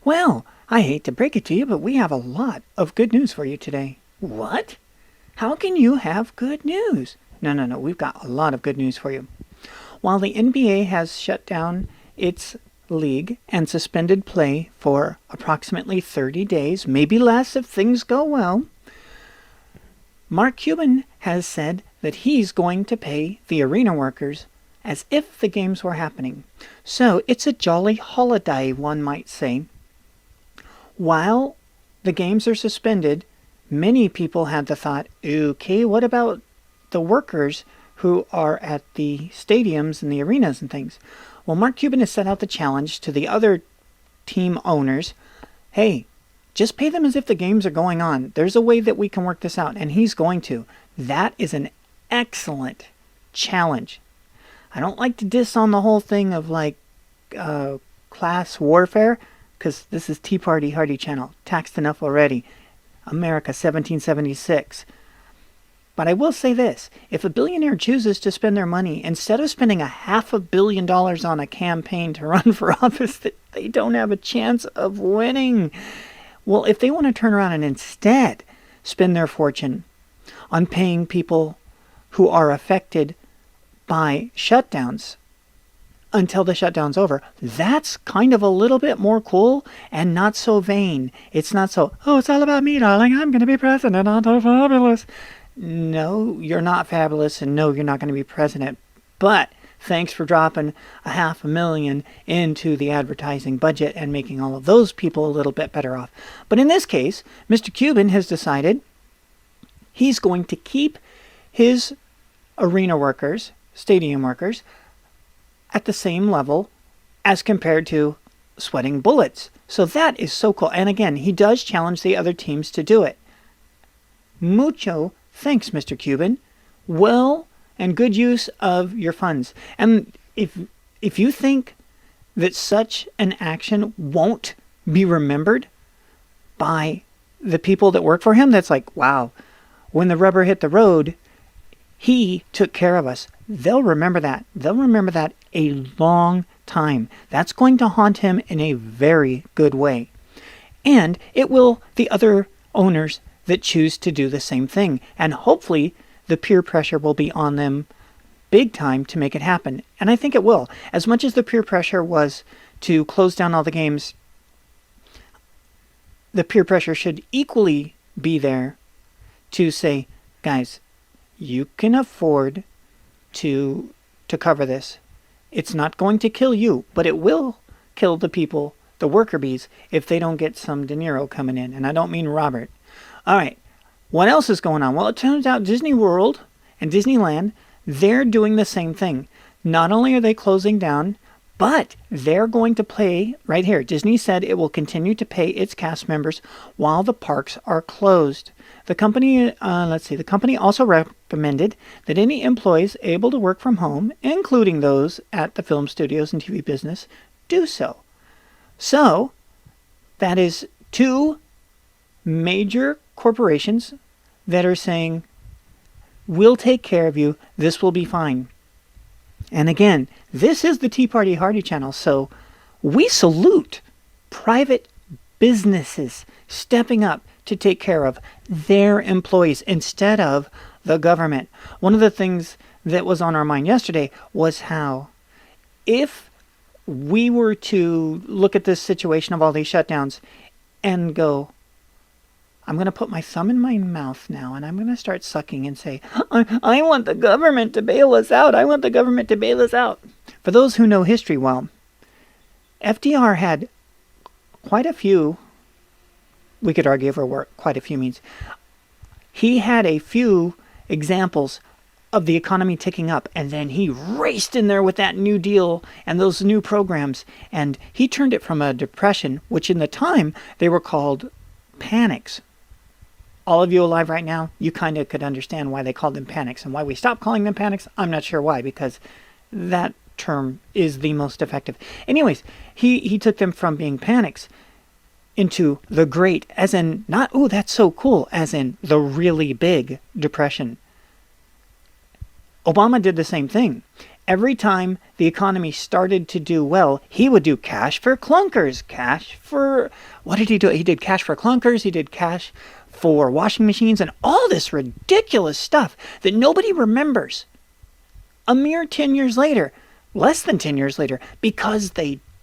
Well, I hate to break it to you, but we have a lot of good news for you today. What? How can you have good news? No, no, no. We've got a lot of good news for you. While the NBA has shut down its league and suspended play for approximately 30 days, maybe less if things go well, Mark Cuban has said that he's going to pay the arena workers as if the games were happening. So it's a jolly holiday, one might say. While the games are suspended, many people had the thought, okay, what about the workers who are at the stadiums and the arenas and things? Well, Mark Cuban has set out the challenge to the other team owners. Hey, just pay them as if the games are going on. There's a way that we can work this out, and he's going to. That is an excellent challenge. I don't like to diss on the whole thing of class warfare, because this is Tea Party Hardy Channel. Taxed enough already. America 1776. But I will say this. If a billionaire chooses to spend their money, instead of spending $500 million on a campaign to run for office that they don't have a chance of winning, well, if they want to turn around and instead spend their fortune on paying people who are affected by shutdowns until the shutdown's over, that's kind of a little bit more cool and not so vain. It's not so, oh, it's all about me, darling. I'm going to be president. I'm so fabulous. No, you're not fabulous, and no, you're not going to be president. But thanks for dropping $500,000 into the advertising budget and making all of those people a little bit better off. But in this case, Mr. Cuban has decided he's going to keep his arena workers, stadium workers, at the same level as compared to sweating bullets. So that is so cool. And again, he does challenge the other teams to do it. Mucho thanks, Mr. Cuban. Well and good use of your funds. And if you think that such an action won't be remembered by the people that work for him, that's like, wow, when the rubber hit the road, he took care of us. They'll remember that. They'll remember that a long time. That's going to haunt him in a very good way. And it will the other owners that choose to do the same thing. And hopefully the peer pressure will be on them big time to make it happen. And I think it will. As much as the peer pressure was to close down all the games, the peer pressure should equally be there to say, guys, you can afford to cover this. It's not going to kill you, but it will kill the people, the worker bees, if they don't get some De Niro coming in. And I don't mean Robert. All right, what else is going on? Well, it turns out Disney World and Disneyland, they're doing the same thing. Not only are they closing down, but they're going to pay, right here, Disney said it will continue to pay its cast members while the parks are closed. The company, the company also recommended that any employees able to work from home, including those at the film studios and TV business, do so. So, that is two major corporations that are saying, we'll take care of you, this will be fine. And again, this is the Tea Party Hardy Channel, so we salute private businesses stepping up to take care of their employees instead of the government. One of the things that was on our mind yesterday was how if we were to look at this situation of all these shutdowns and go, I'm going to put my thumb in my mouth now and I'm going to start sucking and say, I want the government to bail us out. I want the government to bail us out. For those who know history well, FDR had quite a few, we could argue over what quite a few means. He had a few examples of the economy ticking up, and then he raced in there with that New Deal and those new programs, and he turned it from a depression, which in the time they were called panics. All of you alive right now, you kind of could understand why they called them panics, and why we stopped calling them panics, I'm not sure why, because that term is the most effective. Anyways, he took them from being panics into the great, as in not, oh, that's so cool, as in the really big depression. Obama did the same thing. Every time the economy started to do well, he would do cash for clunkers, cash for, what did he do? He did cash for clunkers, he did cash for washing machines, and all this ridiculous stuff that nobody remembers a mere 10 years later, less than 10 years later, because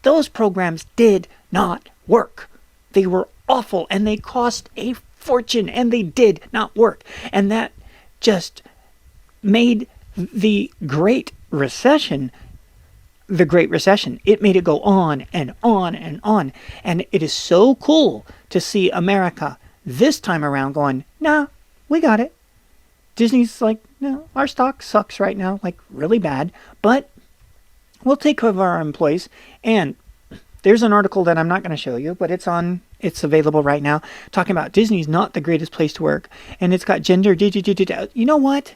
those programs did not work. They were awful, and they cost a fortune, and they did not work. And that just made the Great Recession the Great Recession. It made it go on and on and on. And it is so cool to see America this time around going, nah, we got it. Disney's like, no, our stock sucks right now, like really bad, but we'll take care of our employees. And there's an article that I'm not going to show you, but it's available right now, talking about Disney's not the greatest place to work. And it's got gender, you know what?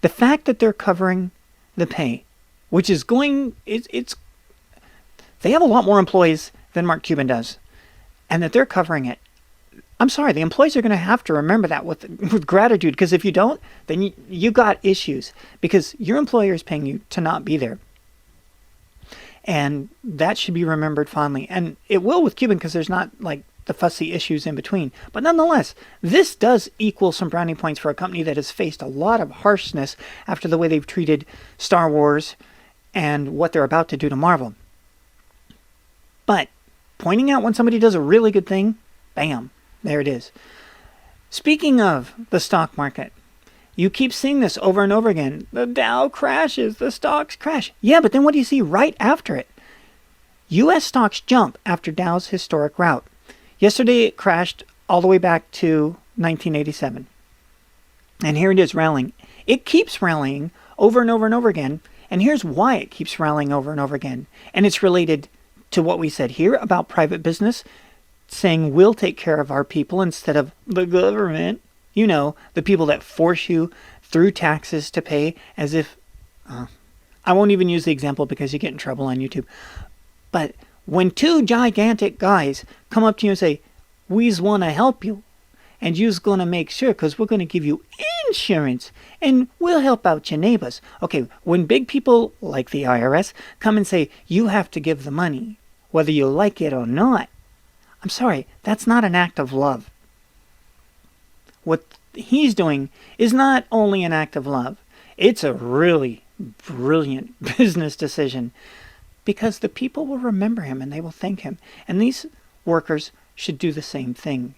The fact that they're covering the pay, which is going, they have a lot more employees than Mark Cuban does, and that they're covering it. I'm sorry, the employees are going to have to remember that with gratitude, because if you don't, then you got issues, because your employer is paying you to not be there. And that should be remembered fondly. And it will with Cuban, because there's not like the fussy issues in between. But nonetheless, this does equal some brownie points for a company that has faced a lot of harshness after the way they've treated Star Wars and what they're about to do to Marvel. But pointing out when somebody does a really good thing, bam, there it is. Speaking of the stock market, you keep seeing this over and over again. The Dow crashes, the stocks crash. Yeah, but then what do you see right after it? U.S. stocks jump after Dow's historic rout. Yesterday it crashed all the way back to 1987. And here it is rallying. It keeps rallying over and over and over again. And here's why it keeps rallying over and over again. And it's related to what we said here about private business, saying we'll take care of our people instead of the government. You know, the people that force you through taxes to pay, as if, I won't even use the example because you get in trouble on YouTube. But when two gigantic guys come up to you and say, we's want to help you, and you's going to make sure, because we're going to give you insurance, and we'll help out your neighbors. Okay, when big people like the IRS come and say, you have to give the money, whether you like it or not, I'm sorry, that's not an act of love. What he's doing is not only an act of love, it's a really brilliant business decision, because the people will remember him and they will thank him. And these workers should do the same thing.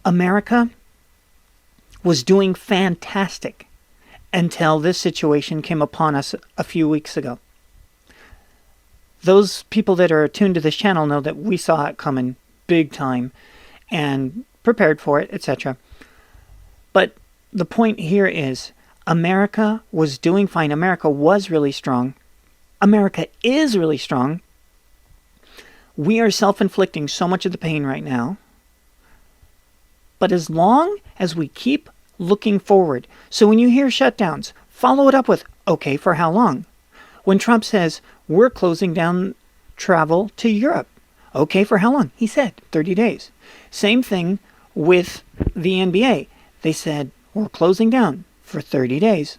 America was doing fantastic until this situation came upon us a few weeks ago. Those people that are attuned to this channel know that we saw it coming big time and prepared for it, etc. But the point here is, America was doing fine. America was really strong. America is really strong. We are self-inflicting so much of the pain right now. But as long as we keep looking forward, so when you hear shutdowns, follow it up with, okay, for how long? When Trump says, we're closing down travel to Europe, okay, for how long? He said 30 days. Same thing with the NBA. They said, we're closing down for 30 days.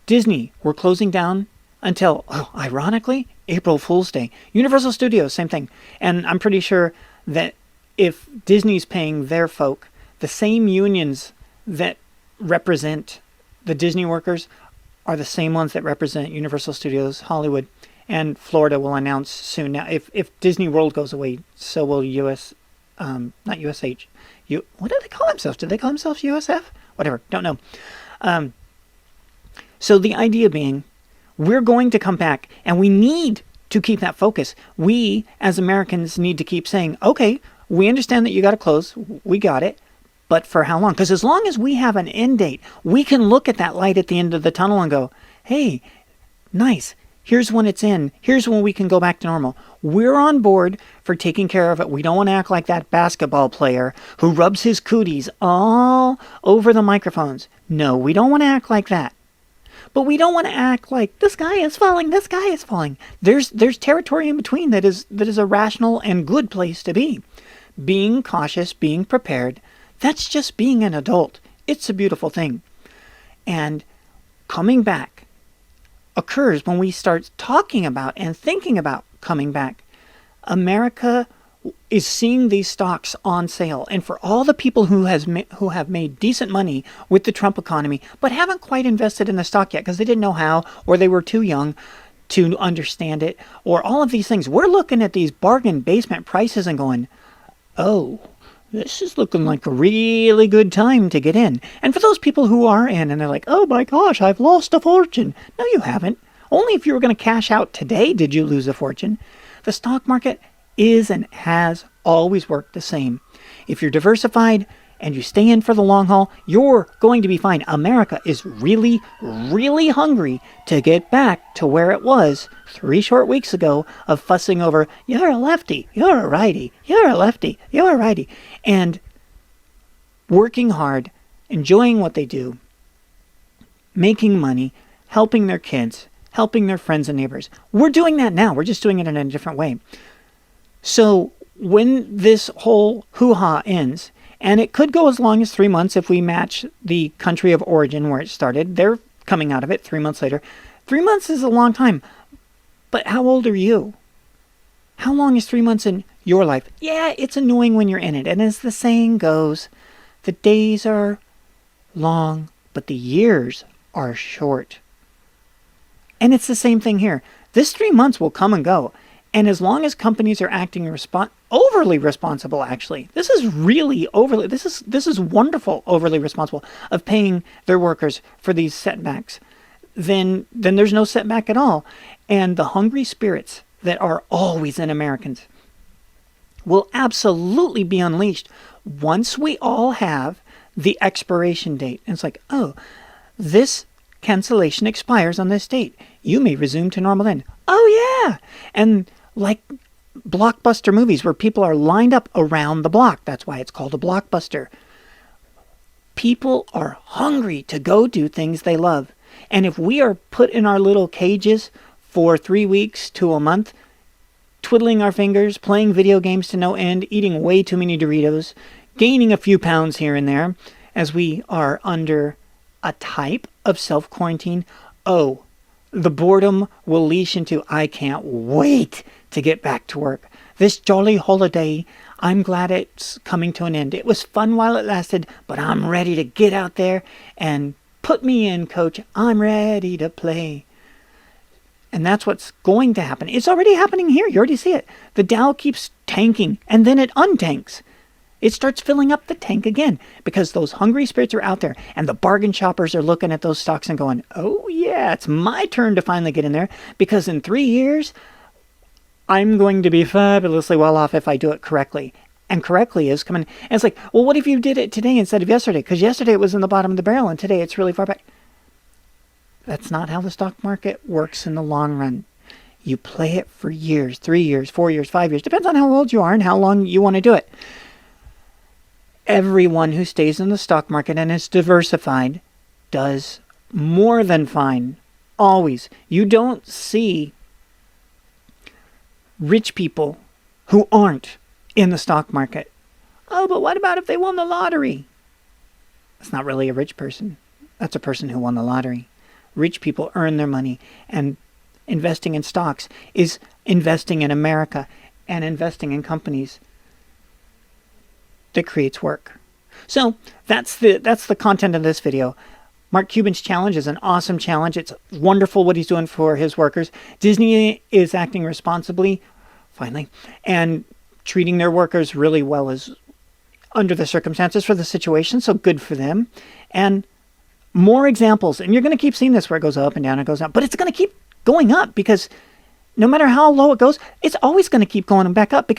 Disney, we're closing down until, ironically, April Fool's Day. Universal Studios, same thing. And I'm pretty sure that if Disney's paying their folk, the same unions that represent the Disney workers are the same ones that represent Universal Studios, Hollywood, and Florida will announce soon. Now, if Disney World goes away, so will not USH. What do they call themselves? Do they call themselves USF? Whatever, don't know. So the idea being, we're going to come back, and we need to keep that focus. We, as Americans, need to keep saying, okay, we understand that you got to close. We got it. But for how long? Because as long as we have an end date, we can look at that light at the end of the tunnel and go, hey, nice. Here's when it's in. Here's when we can go back to normal. We're on board for taking care of it. We don't want to act like that basketball player who rubs his cooties all over the microphones. No, we don't want to act like that. But we don't want to act like this guy is falling, this guy is falling. There's territory in between that is a rational and good place to be. Being cautious, being prepared, that's just being an adult. It's a beautiful thing. And coming back occurs when we start talking about and thinking about coming back, America is seeing these stocks on sale. And for all the people who have made decent money with the Trump economy, but haven't quite invested in the stock yet because they didn't know how, or they were too young to understand it, or all of these things, we're looking at these bargain basement prices and going, oh, this is looking like a really good time to get in. And for those people who are in and they're like, oh my gosh, I've lost a fortune. No, you haven't. Only if you were going to cash out today did you lose a fortune. The stock market is and has always worked the same. If you're diversified and you stay in for the long haul, you're going to be fine. America is really, really hungry to get back to where it was 3 short weeks ago of fussing over, you're a lefty, you're a righty, you're a lefty, you're a righty, and working hard, enjoying what they do, making money, helping their kids, helping their friends and neighbors. We're doing that now. We're just doing it in a different way. So when this whole hoo-ha ends, and it could go as long as 3 months if we match the country of origin where it started. They're coming out of it 3 months later. 3 months is a long time. But how old are you? How long is 3 months in your life? Yeah, it's annoying when you're in it. And as the saying goes, the days are long, but the years are short. And it's the same thing here. This 3 months will come and go. And as long as companies are acting overly responsible, actually, this is really overly, this is wonderful, overly responsible of paying their workers for these setbacks, then there's no setback at all. And the hungry spirits that are always in Americans will absolutely be unleashed once we all have the expiration date. And it's like, oh, this cancellation expires on this date. You may resume to normal then. Oh, yeah. And like blockbuster movies where people are lined up around the block. That's why it's called a blockbuster. People are hungry to go do things they love. And if we are put in our little cages for 3 weeks to a month, twiddling our fingers, playing video games to no end, eating way too many Doritos, gaining a few pounds here and there, as we are under a type of self-quarantine, oh, the boredom will leash into, I can't wait to get back to work. This jolly holiday, I'm glad it's coming to an end. It was fun while it lasted, but I'm ready to get out there and put me in, coach. I'm ready to play. And that's what's going to happen. It's already happening here. You already see it. The Dow keeps tanking, and then it untanks. It starts filling up the tank again because those hungry spirits are out there and the bargain shoppers are looking at those stocks and going, oh yeah, it's my turn to finally get in there because in 3 years, I'm going to be fabulously well off if I do it correctly. And correctly is coming. And it's like, well, what if you did it today instead of yesterday? Because yesterday it was in the bottom of the barrel and today it's really far back. That's not how the stock market works in the long run. You play it for years, 3 years, 4 years, 5 years. Depends on how old you are and how long you want to do it. Everyone who stays in the stock market and is diversified does more than fine. Always. You don't see rich people who aren't in the stock market. Oh, but what about if they won the lottery? That's not really a rich person. That's a person who won the lottery. Rich people earn their money, and investing in stocks is investing in America and investing in companies that creates work. So that's the content of this video. Mark Cuban's challenge is an awesome challenge. It's wonderful what he's doing for his workers. Disney is acting responsibly, finally, and treating their workers really well as under the circumstances for the situation. So good for them. And more examples. And you're going to keep seeing this where it goes up and down and goes up. But it's going to keep going up because no matter how low it goes, it's always going to keep going back up because